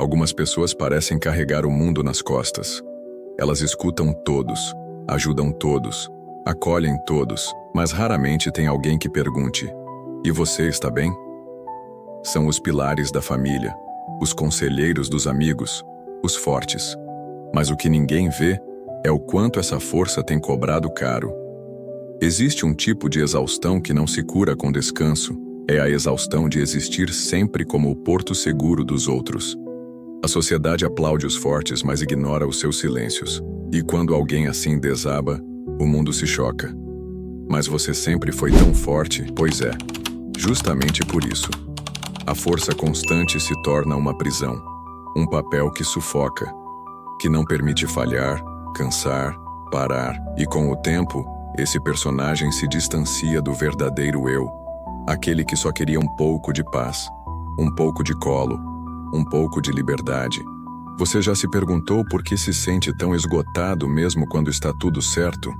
Algumas pessoas parecem carregar o mundo nas costas. Elas escutam todos, ajudam todos, acolhem todos, mas raramente tem alguém que pergunte: e você está bem? São os pilares da família, os conselheiros dos amigos, os fortes. Mas o que ninguém vê é o quanto essa força tem cobrado caro. Existe um tipo de exaustão que não se cura com descanso, é a exaustão de existir sempre como o porto seguro dos outros. A sociedade aplaude os fortes, mas ignora os seus silêncios. E quando alguém assim desaba, o mundo se choca. Mas você sempre foi tão forte, pois é, justamente por isso. A força constante se torna uma prisão, um papel que sufoca, que não permite falhar, cansar, parar, e com o tempo, esse personagem se distancia do verdadeiro eu, aquele que só queria um pouco de paz, um pouco de colo, um pouco de liberdade. Você já se perguntou por que se sente tão esgotado mesmo quando está tudo certo?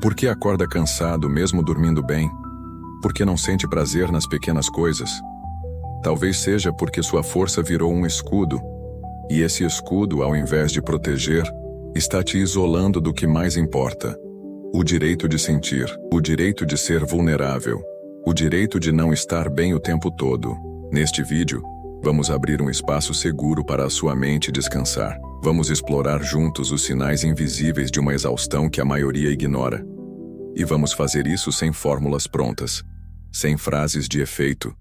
Por que acorda cansado mesmo dormindo bem? Por que não sente prazer nas pequenas coisas? Talvez seja porque sua força virou um escudo, e esse escudo, ao invés de proteger, está te isolando do que mais importa. O direito de sentir, o direito de ser vulnerável, o direito de não estar bem o tempo todo. Neste vídeo, vamos abrir um espaço seguro para a sua mente descansar. Vamos explorar juntos os sinais invisíveis de uma exaustão que a maioria ignora. E vamos fazer isso sem fórmulas prontas, sem frases de efeito,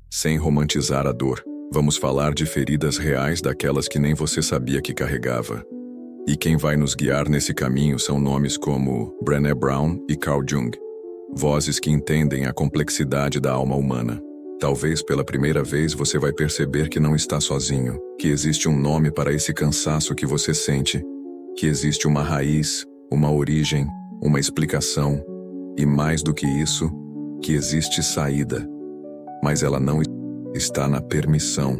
sem romantizar a dor. Vamos falar de feridas reais, daquelas que nem você sabia que carregava. E quem vai nos guiar nesse caminho são nomes como Brené Brown e Carl Jung, vozes que entendem a complexidade da alma humana. Talvez pela primeira vez você vai perceber que não está sozinho, que existe um nome para esse cansaço que você sente, que existe uma raiz, uma origem, uma explicação, e mais do que isso, que existe saída. Mas ela não está na permissão.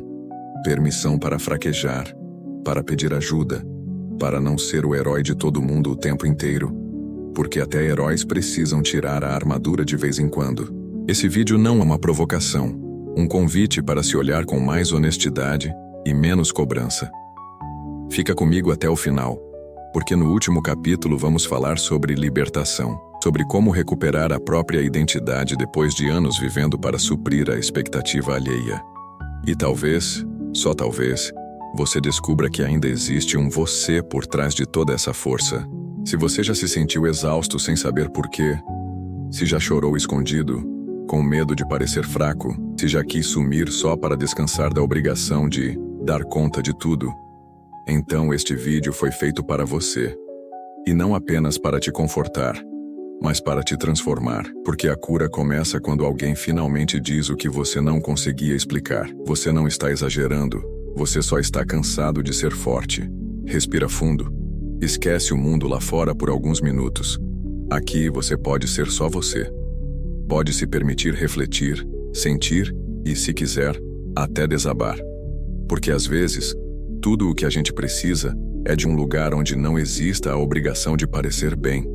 Permissão para fraquejar, para pedir ajuda, para não ser o herói de todo mundo o tempo inteiro. Porque até heróis precisam tirar a armadura de vez em quando. Esse vídeo não é uma provocação, um convite para se olhar com mais honestidade e menos cobrança. Fica comigo até o final, porque no último capítulo vamos falar sobre libertação, sobre como recuperar a própria identidade depois de anos vivendo para suprir a expectativa alheia. E talvez, só talvez, você descubra que ainda existe um você por trás de toda essa força. Se você já se sentiu exausto sem saber porquê, se já chorou escondido, com medo de parecer fraco, se já quis sumir só para descansar da obrigação de dar conta de tudo, então este vídeo foi feito para você. E não apenas para te confortar, mas para te transformar, porque a cura começa quando alguém finalmente diz o que você não conseguia explicar. Você não está exagerando, você só está cansado de ser forte. Respira fundo. Esquece o mundo lá fora por alguns minutos. Aqui você pode ser só você. Pode se permitir refletir, sentir e, se quiser, até desabar. Porque às vezes, tudo o que a gente precisa é de um lugar onde não exista a obrigação de parecer bem,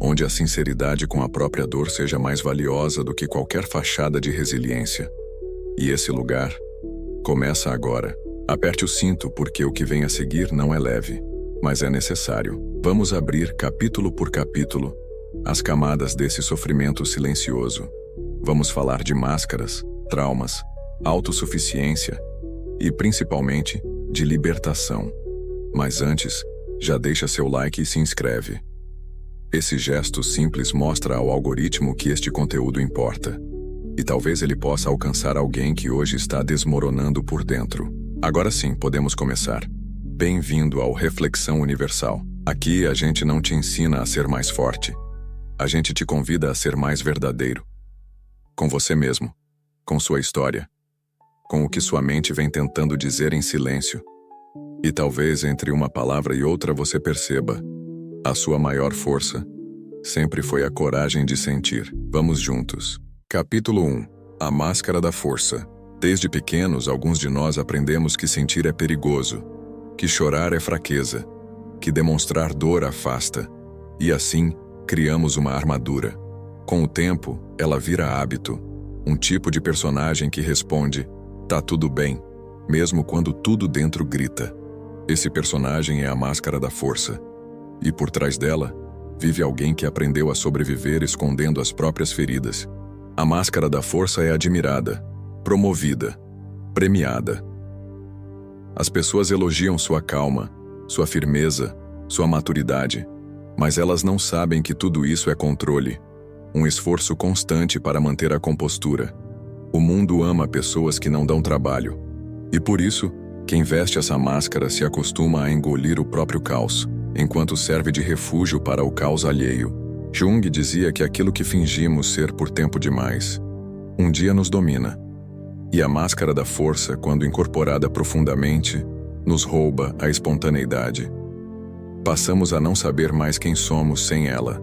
onde a sinceridade com a própria dor seja mais valiosa do que qualquer fachada de resiliência. E esse lugar começa agora. Aperte o cinto, porque o que vem a seguir não é leve, mas é necessário. Vamos abrir capítulo por capítulo as camadas desse sofrimento silencioso. Vamos falar de máscaras, traumas, autossuficiência e, principalmente, de libertação. Mas antes, já deixa seu like e se inscreve. Esse gesto simples mostra ao algoritmo que este conteúdo importa. E talvez ele possa alcançar alguém que hoje está desmoronando por dentro. Agora sim, podemos começar. Bem-vindo ao Reflexão Universal. Aqui a gente não te ensina a ser mais forte. A gente te convida a ser mais verdadeiro. Com você mesmo, com sua história, com o que sua mente vem tentando dizer em silêncio. E talvez entre uma palavra e outra você perceba: a sua maior força sempre foi a coragem de sentir. Vamos juntos. Capítulo 1. A máscara da força. Desde pequenos, alguns de nós aprendemos que sentir é perigoso, que chorar é fraqueza, que demonstrar dor afasta. E assim, criamos uma armadura. Com o tempo, ela vira hábito. Um tipo de personagem que responde: tá tudo bem, mesmo quando tudo dentro grita. Esse personagem é a máscara da força. E por trás dela, vive alguém que aprendeu a sobreviver escondendo as próprias feridas. A máscara da força é admirada, promovida, premiada. As pessoas elogiam sua calma, sua firmeza, sua maturidade, mas elas não sabem que tudo isso é controle, um esforço constante para manter a compostura. O mundo ama pessoas que não dão trabalho. E por isso, quem veste essa máscara se acostuma a engolir o próprio caos, enquanto serve de refúgio para o caos alheio. Jung dizia que aquilo que fingimos ser por tempo demais, um dia nos domina. E a máscara da força, quando incorporada profundamente, nos rouba a espontaneidade. Passamos a não saber mais quem somos sem ela.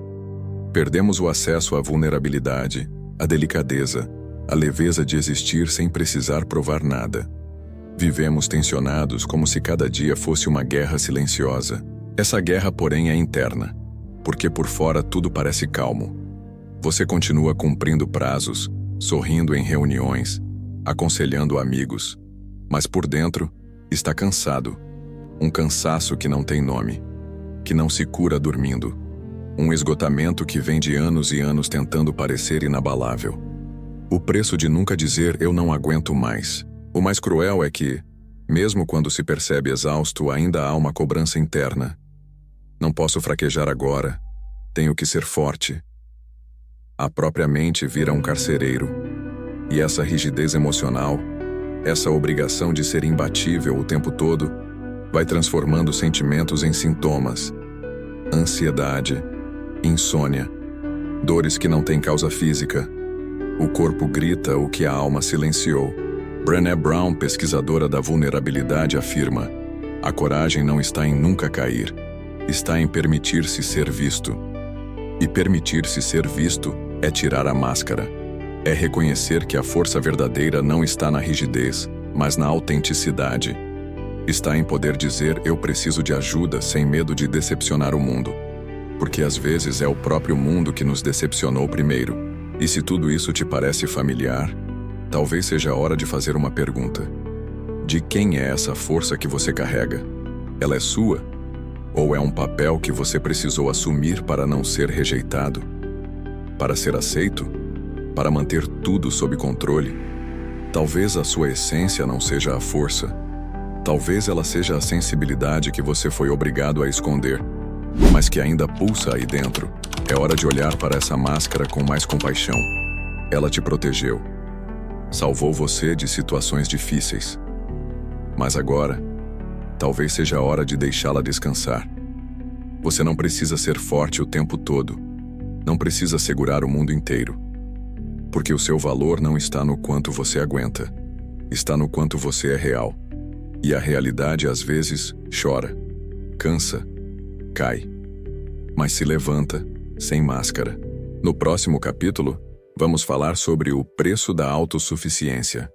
Perdemos o acesso à vulnerabilidade, à delicadeza, à leveza de existir sem precisar provar nada. Vivemos tensionados como se cada dia fosse uma guerra silenciosa. Essa guerra, porém, é interna, porque por fora tudo parece calmo. Você continua cumprindo prazos, sorrindo em reuniões, aconselhando amigos, mas por dentro está cansado. Um cansaço que não tem nome, que não se cura dormindo. Um esgotamento que vem de anos e anos tentando parecer inabalável. O preço de nunca dizer eu não aguento mais. O mais cruel é que, mesmo quando se percebe exausto, ainda há uma cobrança interna. Não posso fraquejar agora, tenho que ser forte. A própria mente vira um carcereiro. E essa rigidez emocional, essa obrigação de ser imbatível o tempo todo, vai transformando sentimentos em sintomas. Ansiedade, insônia, dores que não têm causa física. O corpo grita o que a alma silenciou. Brené Brown, pesquisadora da vulnerabilidade, afirma: a coragem não está em nunca cair, está em permitir-se ser visto. E permitir-se ser visto é tirar a máscara. É reconhecer que a força verdadeira não está na rigidez, mas na autenticidade. Está em poder dizer eu preciso de ajuda sem medo de decepcionar o mundo. Porque às vezes é o próprio mundo que nos decepcionou primeiro. E se tudo isso te parece familiar, talvez seja a hora de fazer uma pergunta. De quem é essa força que você carrega? Ela é sua? Ou é um papel que você precisou assumir para não ser rejeitado? Para ser aceito? Para manter tudo sob controle? Talvez a sua essência não seja a força. Talvez ela seja a sensibilidade que você foi obrigado a esconder, mas que ainda pulsa aí dentro. É hora de olhar para essa máscara com mais compaixão. Ela te protegeu. Salvou você de situações difíceis. Mas agora, talvez seja a hora de deixá-la descansar. Você não precisa ser forte o tempo todo. Não precisa segurar o mundo inteiro. Porque o seu valor não está no quanto você aguenta. Está no quanto você é real. E a realidade às vezes chora, cansa, cai. Mas se levanta, sem máscara. No próximo capítulo, vamos falar sobre o preço da autossuficiência.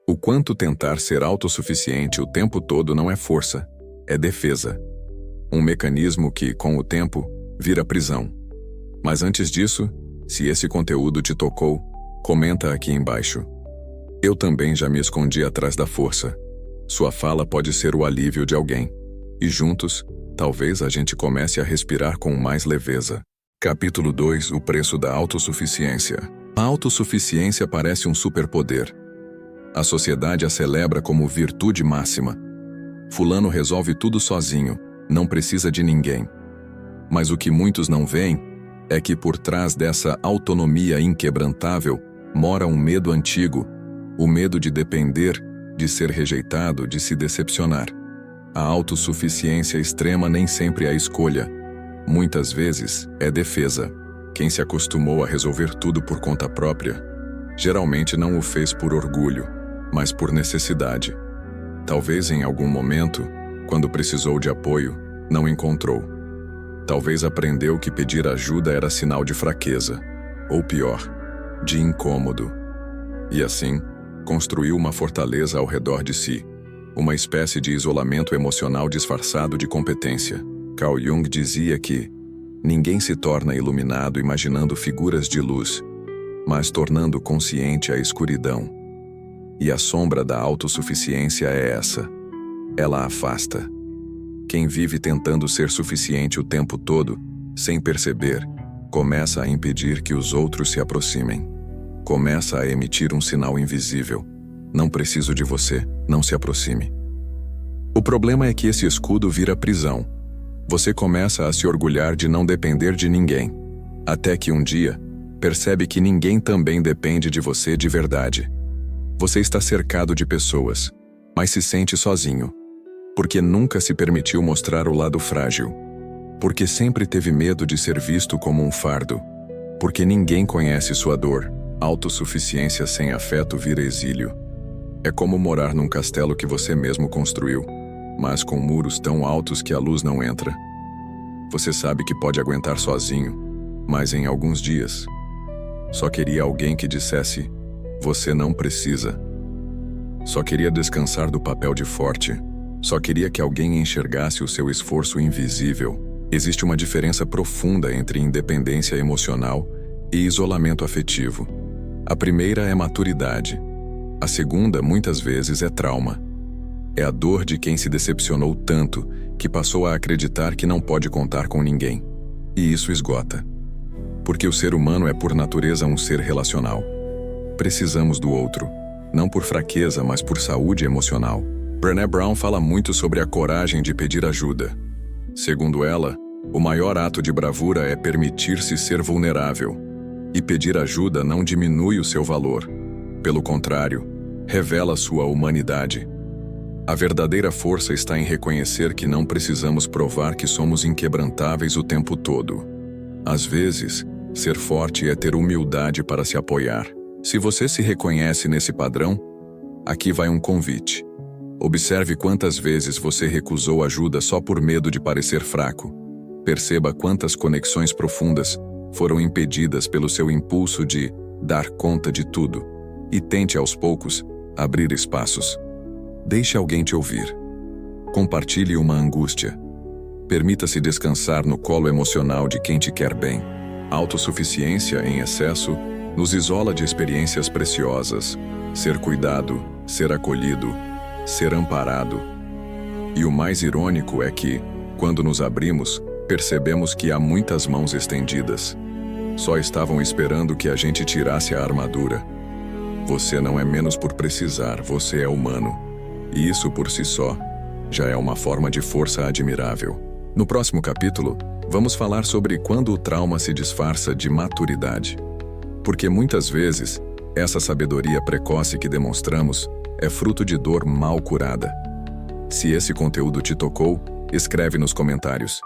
O quanto tentar ser autossuficiente o tempo todo não é força, é defesa. Um mecanismo que, com o tempo, vira prisão. Mas antes disso, se esse conteúdo te tocou, comenta aqui embaixo. Eu também já me escondi atrás da força. Sua fala pode ser o alívio de alguém. E juntos, talvez a gente comece a respirar com mais leveza. Capítulo 2 – O preço da autossuficiência. A autossuficiência parece um superpoder. A sociedade a celebra como virtude máxima. Fulano resolve tudo sozinho, não precisa de ninguém. Mas o que muitos não veem é que por trás dessa autonomia inquebrantável mora um medo antigo, o medo de depender, de ser rejeitado, de se decepcionar. A autossuficiência extrema nem sempre é escolha. Muitas vezes é defesa. Quem se acostumou a resolver tudo por conta própria, geralmente não o fez por orgulho, mas por necessidade. Talvez em algum momento, quando precisou de apoio, não encontrou. Talvez aprendeu que pedir ajuda era sinal de fraqueza, ou pior, de incômodo. E assim, construiu uma fortaleza ao redor de si, uma espécie de isolamento emocional disfarçado de competência. Carl Jung dizia que ninguém se torna iluminado imaginando figuras de luz, mas tornando consciente a escuridão. E a sombra da autossuficiência é essa. Ela afasta. Quem vive tentando ser suficiente o tempo todo, sem perceber, começa a impedir que os outros se aproximem. Começa a emitir um sinal invisível. Não preciso de você, não se aproxime. O problema é que esse escudo vira prisão. Você começa a se orgulhar de não depender de ninguém. Até que um dia, percebe que ninguém também depende de você de verdade. Você está cercado de pessoas, mas se sente sozinho. Porque nunca se permitiu mostrar o lado frágil. Porque sempre teve medo de ser visto como um fardo. Porque ninguém conhece sua dor. Autossuficiência sem afeto vira exílio. É como morar num castelo que você mesmo construiu, mas com muros tão altos que a luz não entra. Você sabe que pode aguentar sozinho, mas em alguns dias. Só queria alguém que dissesse, você não precisa. Só queria descansar do papel de forte. Só queria que alguém enxergasse o seu esforço invisível. Existe uma diferença profunda entre independência emocional e isolamento afetivo. A primeira é maturidade. A segunda, muitas vezes, é trauma. É a dor de quem se decepcionou tanto que passou a acreditar que não pode contar com ninguém. E isso esgota. Porque o ser humano é por natureza um ser relacional. Precisamos do outro, não por fraqueza, mas por saúde emocional. Brené Brown fala muito sobre a coragem de pedir ajuda. Segundo ela, o maior ato de bravura é permitir-se ser vulnerável. E pedir ajuda não diminui o seu valor. Pelo contrário, revela sua humanidade. A verdadeira força está em reconhecer que não precisamos provar que somos inquebrantáveis o tempo todo. Às vezes, ser forte é ter humildade para se apoiar. Se você se reconhece nesse padrão, aqui vai um convite. Observe quantas vezes você recusou ajuda só por medo de parecer fraco. Perceba quantas conexões profundas foram impedidas pelo seu impulso de dar conta de tudo. E tente, aos poucos, abrir espaços. Deixe alguém te ouvir. Compartilhe uma angústia. Permita-se descansar no colo emocional de quem te quer bem. Autossuficiência em excesso nos isola de experiências preciosas. Ser cuidado, ser acolhido, ser amparado. E o mais irônico é que, quando nos abrimos, percebemos que há muitas mãos estendidas. Só estavam esperando que a gente tirasse a armadura. Você não é menos por precisar, você é humano. E isso por si só, já é uma forma de força admirável. No próximo capítulo, vamos falar sobre quando o trauma se disfarça de maturidade. Porque muitas vezes, essa sabedoria precoce que demonstramos é fruto de dor mal curada. Se esse conteúdo te tocou, escreve nos comentários.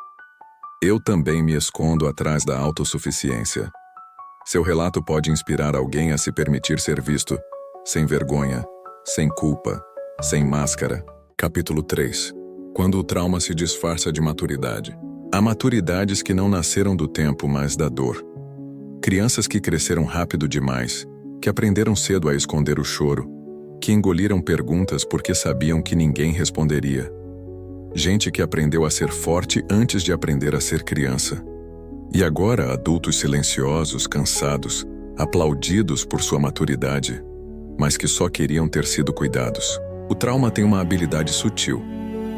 Eu também me escondo atrás da autossuficiência. Seu relato pode inspirar alguém a se permitir ser visto, sem vergonha, sem culpa, sem máscara. Capítulo 3. Quando o trauma se disfarça de maturidade. Há maturidades que não nasceram do tempo, mas da dor. Crianças que cresceram rápido demais, que aprenderam cedo a esconder o choro, que engoliram perguntas porque sabiam que ninguém responderia. Gente que aprendeu a ser forte antes de aprender a ser criança. E agora, adultos silenciosos, cansados, aplaudidos por sua maturidade, mas que só queriam ter sido cuidados. O trauma tem uma habilidade sutil.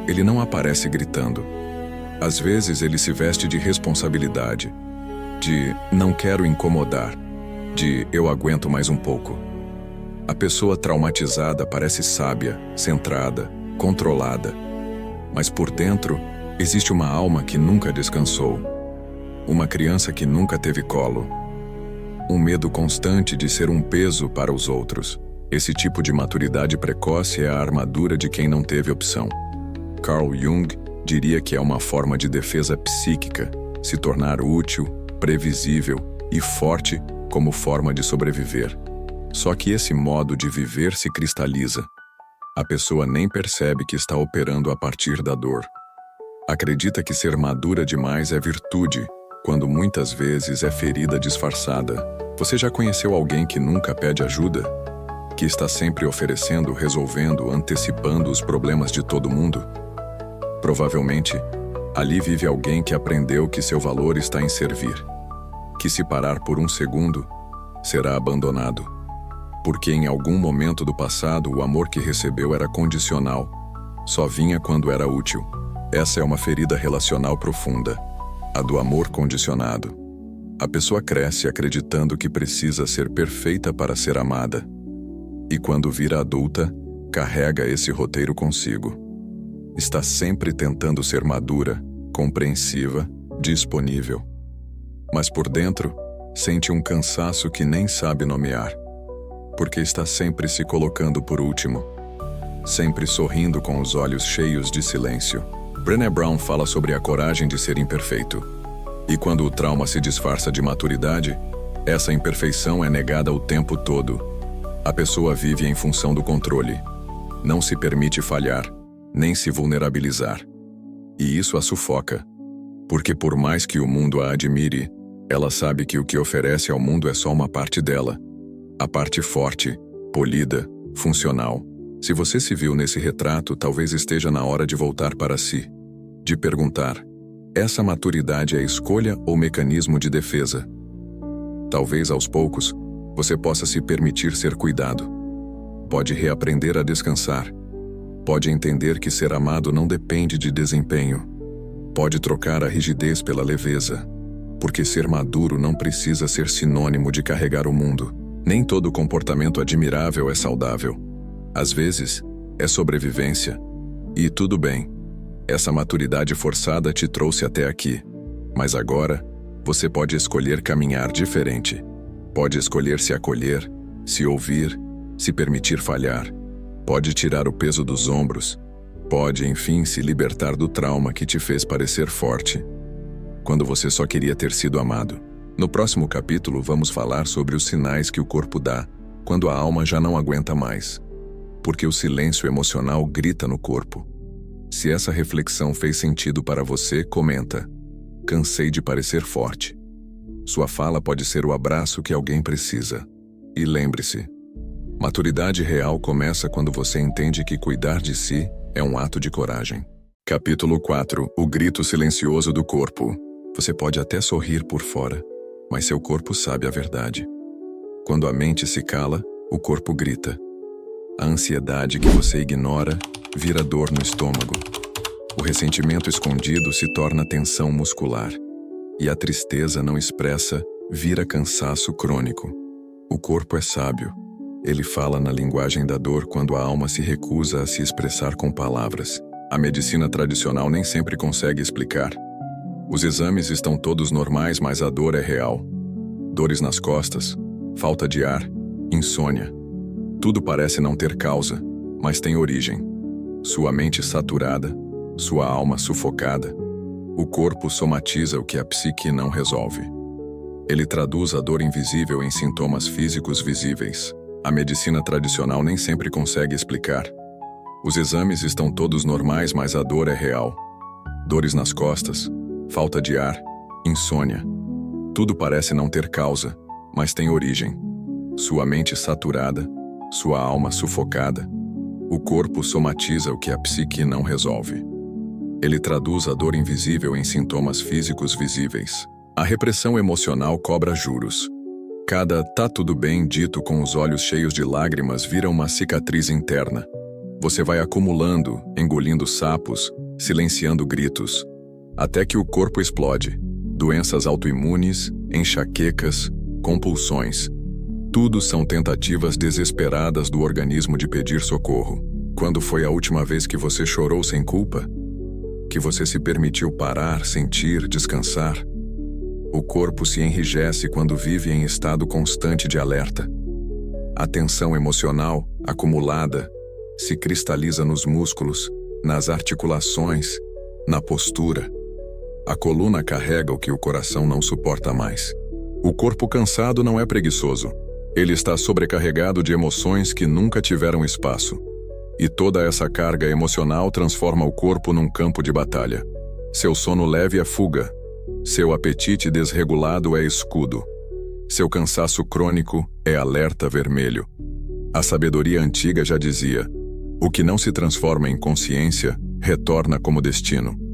Ele não aparece gritando. Às vezes ele se veste de responsabilidade, de não quero incomodar, de eu aguento mais um pouco. A pessoa traumatizada parece sábia, centrada, controlada. Mas por dentro, existe uma alma que nunca descansou. Uma criança que nunca teve colo. Um medo constante de ser um peso para os outros. Esse tipo de maturidade precoce é a armadura de quem não teve opção. Carl Jung diria que é uma forma de defesa psíquica, se tornar útil, previsível e forte como forma de sobreviver. Só que esse modo de viver se cristaliza. A pessoa nem percebe que está operando a partir da dor. Acredita que ser madura demais é virtude, quando muitas vezes é ferida disfarçada. Você já conheceu alguém que nunca pede ajuda? Que está sempre oferecendo, resolvendo, antecipando os problemas de todo mundo? Provavelmente, ali vive alguém que aprendeu que seu valor está em servir. Que se parar por um segundo, será abandonado. Porque em algum momento do passado o amor que recebeu era condicional. Só vinha quando era útil. Essa é uma ferida relacional profunda, a do amor condicionado. A pessoa cresce acreditando que precisa ser perfeita para ser amada. E quando vira adulta, carrega esse roteiro consigo. Está sempre tentando ser madura, compreensiva, disponível. Mas por dentro, sente um cansaço que nem sabe nomear. Porque está sempre se colocando por último. Sempre sorrindo com os olhos cheios de silêncio. Brené Brown fala sobre a coragem de ser imperfeito. E quando o trauma se disfarça de maturidade, essa imperfeição é negada o tempo todo. A pessoa vive em função do controle. Não se permite falhar, nem se vulnerabilizar. E isso a sufoca. Porque por mais que o mundo a admire, ela sabe que o que oferece ao mundo é só uma parte dela. A parte forte, polida, funcional. Se você se viu nesse retrato, talvez esteja na hora de voltar para si. De perguntar: essa maturidade é escolha ou mecanismo de defesa? Talvez aos poucos, você possa se permitir ser cuidado. Pode reaprender a descansar. Pode entender que ser amado não depende de desempenho. Pode trocar a rigidez pela leveza. Porque ser maduro não precisa ser sinônimo de carregar o mundo. Nem todo comportamento admirável é saudável. Às vezes, é sobrevivência. E tudo bem. Essa maturidade forçada te trouxe até aqui. Mas agora, você pode escolher caminhar diferente. Pode escolher se acolher, se ouvir, se permitir falhar. Pode tirar o peso dos ombros. Pode, enfim, se libertar do trauma que te fez parecer forte, quando você só queria ter sido amado. No próximo capítulo, vamos falar sobre os sinais que o corpo dá quando a alma já não aguenta mais. Porque o silêncio emocional grita no corpo. Se essa reflexão fez sentido para você, comenta: cansei de parecer forte. Sua fala pode ser o abraço que alguém precisa. E lembre-se, maturidade real começa quando você entende que cuidar de si é um ato de coragem. Capítulo 4. O grito silencioso do corpo. Você pode até sorrir por fora, mas seu corpo sabe a verdade. Quando a mente se cala, o corpo grita. A ansiedade que você ignora vira dor no estômago. O ressentimento escondido se torna tensão muscular. E a tristeza não expressa vira cansaço crônico. O corpo é sábio. Ele fala na linguagem da dor quando a alma se recusa a se expressar com palavras. A medicina tradicional nem sempre consegue explicar. Os exames estão todos normais, mas a dor é real. Dores nas costas, falta de ar, insônia. Tudo parece não ter causa, mas tem origem. Sua mente saturada, sua alma sufocada. O corpo somatiza o que a psique não resolve. Ele traduz a dor invisível em sintomas físicos visíveis. A medicina tradicional nem sempre consegue explicar. Os exames estão todos normais, mas a dor é real. Dores nas costas, falta de ar, insônia. Tudo parece não ter causa, mas tem origem. Sua mente saturada, sua alma sufocada. O corpo somatiza o que a psique não resolve. Ele traduz a dor invisível em sintomas físicos visíveis. A repressão emocional cobra juros. Cada "tá tudo bem" dito com os olhos cheios de lágrimas vira uma cicatriz interna. Você vai acumulando, engolindo sapos, silenciando gritos, até que o corpo explode. Doenças autoimunes, enxaquecas, compulsões. Tudo são tentativas desesperadas do organismo de pedir socorro. Quando foi a última vez que você chorou sem culpa? Que você se permitiu parar, sentir, descansar? O corpo se enrijece quando vive em estado constante de alerta. A tensão emocional, acumulada, se cristaliza nos músculos, nas articulações, na postura. A coluna carrega o que o coração não suporta mais. O corpo cansado não é preguiçoso. Ele está sobrecarregado de emoções que nunca tiveram espaço. E toda essa carga emocional transforma o corpo num campo de batalha. Seu sono leve é fuga. Seu apetite desregulado é escudo. Seu cansaço crônico é alerta vermelho. A sabedoria antiga já dizia: o que não se transforma em consciência, retorna como destino.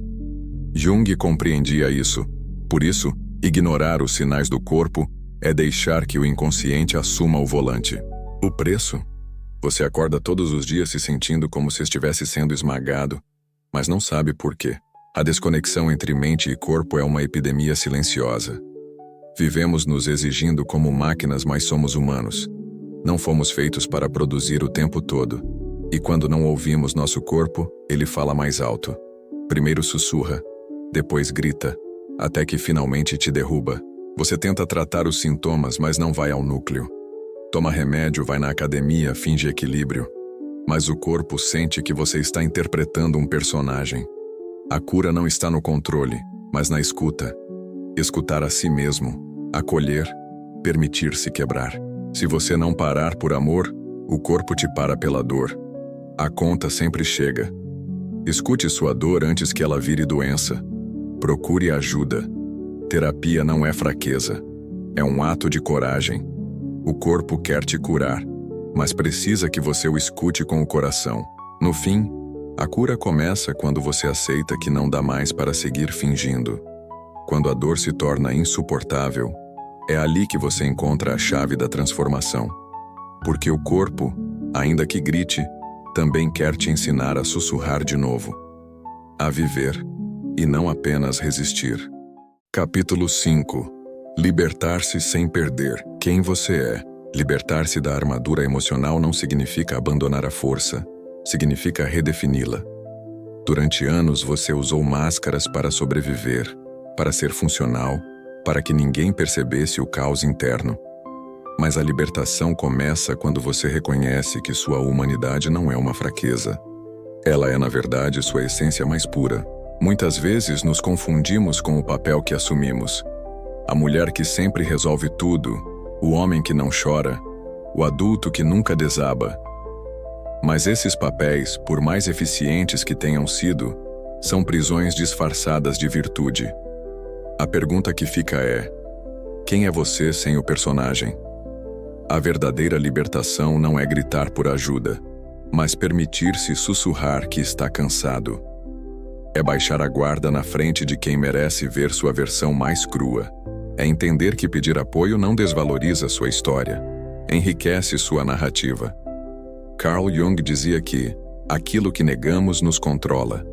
Jung compreendia isso. Por isso, ignorar os sinais do corpo é deixar que o inconsciente assuma o volante. O preço? Você acorda todos os dias se sentindo como se estivesse sendo esmagado, mas não sabe por quê. A desconexão entre mente e corpo é uma epidemia silenciosa. Vivemos nos exigindo como máquinas, mas somos humanos. Não fomos feitos para produzir o tempo todo. E quando não ouvimos nosso corpo, ele fala mais alto. Primeiro sussurra, depois grita, até que finalmente te derruba. Você tenta tratar os sintomas, mas não vai ao núcleo. Toma remédio, vai na academia, finge equilíbrio. Mas o corpo sente que você está interpretando um personagem. A cura não está no controle, mas na escuta. Escutar a si mesmo, acolher, permitir-se quebrar. Se você não parar por amor, o corpo te para pela dor. A conta sempre chega. Escute sua dor antes que ela vire doença. Procure ajuda. Terapia não é fraqueza. É um ato de coragem. O corpo quer te curar, mas precisa que você o escute com o coração. No fim, a cura começa quando você aceita que não dá mais para seguir fingindo. Quando a dor se torna insuportável, é ali que você encontra a chave da transformação. Porque o corpo, ainda que grite, também quer te ensinar a sussurrar de novo. A viver, e não apenas resistir. Capítulo 5. Libertar-se sem perder quem você é. Libertar-se da armadura emocional não significa abandonar a força, significa redefini-la. Durante anos você usou máscaras para sobreviver, para ser funcional, para que ninguém percebesse o caos interno. Mas a libertação começa quando você reconhece que sua humanidade não é uma fraqueza. Ela é, na verdade, sua essência mais pura. Muitas vezes nos confundimos com o papel que assumimos. A mulher que sempre resolve tudo, o homem que não chora, o adulto que nunca desaba. Mas esses papéis, por mais eficientes que tenham sido, são prisões disfarçadas de virtude. A pergunta que fica é: quem é você sem o personagem? A verdadeira libertação não é gritar por ajuda, mas permitir-se sussurrar que está cansado. É baixar a guarda na frente de quem merece ver sua versão mais crua. É entender que pedir apoio não desvaloriza sua história, enriquece sua narrativa. Carl Jung dizia que aquilo que negamos nos controla.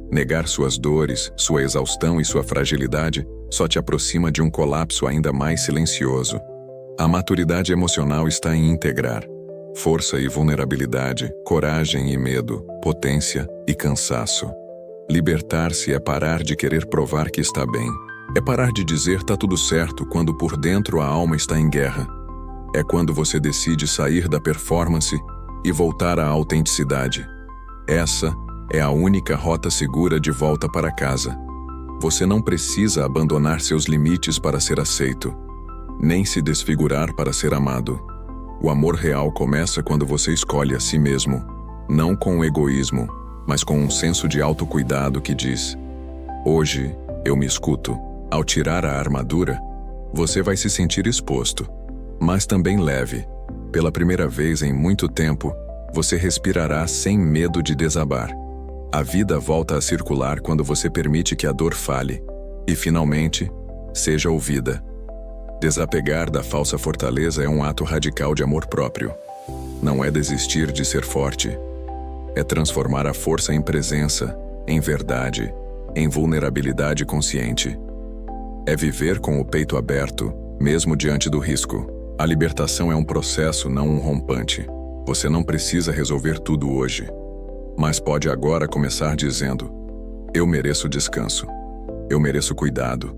Negar suas dores, sua exaustão e sua fragilidade só te aproxima de um colapso ainda mais silencioso. A maturidade emocional está em integrar força e vulnerabilidade, coragem e medo, potência e cansaço. Libertar-se é parar de querer provar que está bem. É parar de dizer tá tudo certo quando por dentro a alma está em guerra. É quando você decide sair da performance e voltar à autenticidade. Essa é a única rota segura de volta para casa. Você não precisa abandonar seus limites para ser aceito, nem se desfigurar para ser amado. O amor real começa quando você escolhe a si mesmo, não com egoísmo, mas com um senso de autocuidado que diz: hoje eu me escuto. Ao tirar a armadura, você vai se sentir exposto, mas também leve. Pela primeira vez em muito tempo, você respirará sem medo de desabar. A vida volta a circular quando você permite que a dor fale e, finalmente, seja ouvida. Desapegar da falsa fortaleza é um ato radical de amor próprio. Não é desistir de ser forte. É transformar a força em presença, em verdade, em vulnerabilidade consciente. É viver com o peito aberto, mesmo diante do risco. A libertação é um processo, não um rompante. Você não precisa resolver tudo hoje, mas pode agora começar dizendo: eu mereço descanso. Eu mereço cuidado.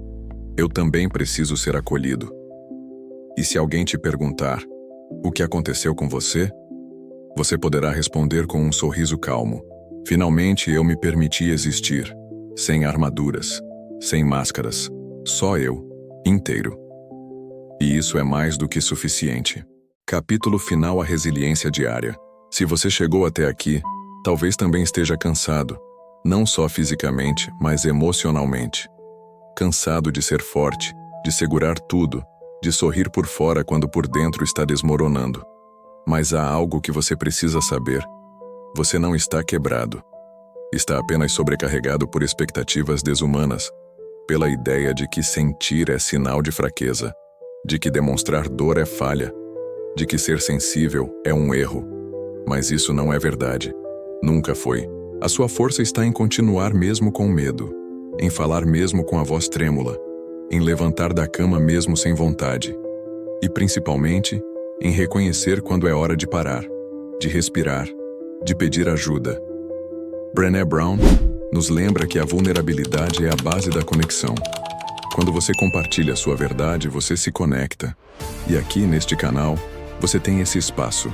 Eu também preciso ser acolhido. E se alguém te perguntar: o que aconteceu com você? Você poderá responder com um sorriso calmo: finalmente eu me permiti existir, sem armaduras, sem máscaras, só eu, inteiro. E isso é mais do que suficiente. Capítulo final: a resiliência diária. Se você chegou até aqui, talvez também esteja cansado, não só fisicamente, mas emocionalmente. Cansado de ser forte, de segurar tudo, de sorrir por fora quando por dentro está desmoronando. Mas há algo que você precisa saber. Você não está quebrado. Está apenas sobrecarregado por expectativas desumanas, pela ideia de que sentir é sinal de fraqueza, de que demonstrar dor é falha, de que ser sensível é um erro. Mas isso não é verdade. Nunca foi. A sua força está em continuar mesmo com medo, em falar mesmo com a voz trêmula, em levantar da cama mesmo sem vontade. E principalmente, em reconhecer quando é hora de parar, de respirar, de pedir ajuda. Brené Brown nos lembra que a vulnerabilidade é a base da conexão. Quando você compartilha sua verdade, você se conecta. E aqui, neste canal, você tem esse espaço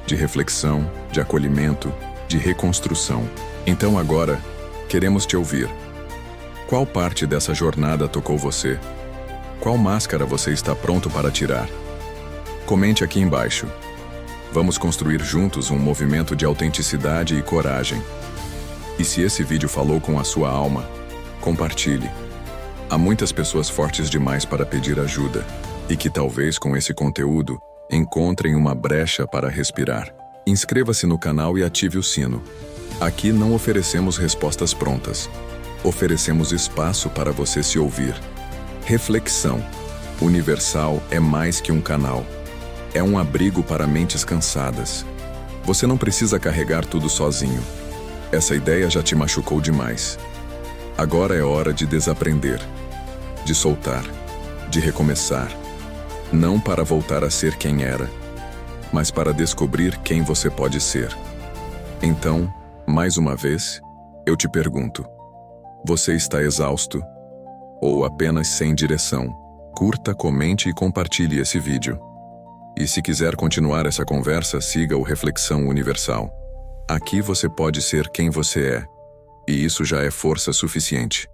de reflexão, de acolhimento, de reconstrução. Então agora, queremos te ouvir. Qual parte dessa jornada tocou você? Qual máscara você está pronto para tirar? Comente aqui embaixo. Vamos construir juntos um movimento de autenticidade e coragem. E se esse vídeo falou com a sua alma, compartilhe. Há muitas pessoas fortes demais para pedir ajuda, e que talvez com esse conteúdo encontrem uma brecha para respirar. Inscreva-se no canal e ative o sino. Aqui não oferecemos respostas prontas. Oferecemos espaço para você se ouvir. Reflexão Universal é mais que um canal. É um abrigo para mentes cansadas. Você não precisa carregar tudo sozinho. Essa ideia já te machucou demais. Agora é hora de desaprender, de soltar, de recomeçar. Não para voltar a ser quem era, mas para descobrir quem você pode ser. Então, mais uma vez, eu te pergunto: você está exausto? Ou apenas sem direção? Curta, comente e compartilhe esse vídeo. E se quiser continuar essa conversa, siga o Reflexão Universal. Aqui você pode ser quem você é, e isso já é força suficiente.